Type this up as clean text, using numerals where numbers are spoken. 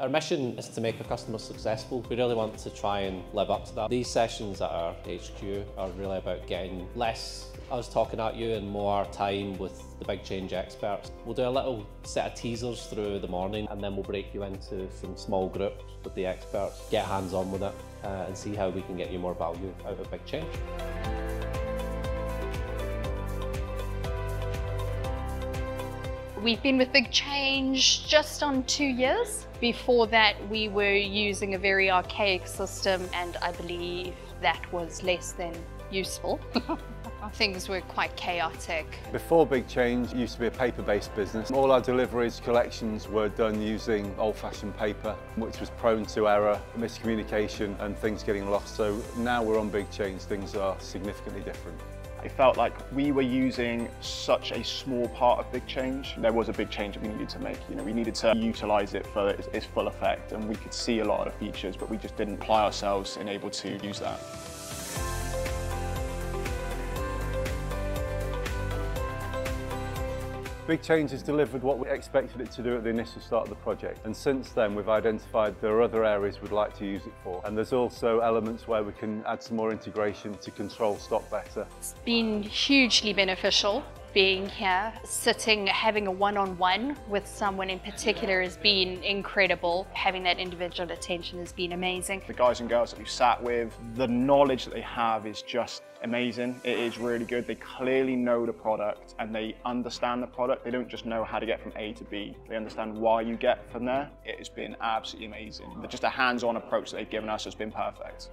Our mission is to make our customers successful. We really want to try and live up to that. These sessions at our HQ are really about getting less us talking at you and more time with the BigChange experts. We'll do a little set of teasers through the morning, and then we'll break you into some small groups with the experts, get hands-on with it, and see how we can get you more value out of BigChange. We've been with BigChange just on 2 years. Before that, we were using a very archaic system, and I believe that was less than useful. Things were quite chaotic. Before BigChange, it used to be a paper-based business. All our deliveries, collections were done using old-fashioned paper, which was prone to error, miscommunication and things getting lost. So now we're on BigChange, things are significantly different. It felt like we were using such a small part of BigChange. There was a big change that we needed to make. We needed to utilise it for its full effect, and we could see a lot of the features, but we just didn't apply ourselves in able to use that. BigChange has delivered what we expected it to do at the initial start of the project, and since then we've identified there are other areas we'd like to use it for, and there's also elements where we can add some more integration to control stock better. It's been hugely beneficial being here, sitting, having a one-on-one with someone in particular has been incredible. Having that individual attention has been amazing. The guys and girls that we've sat with, the knowledge that they have is just amazing. It is really good. They clearly know the product and they understand the product. They don't just know how to get from A to B. They understand why you get from there. It has been absolutely amazing. Just a hands-on approach that they've given us has been perfect.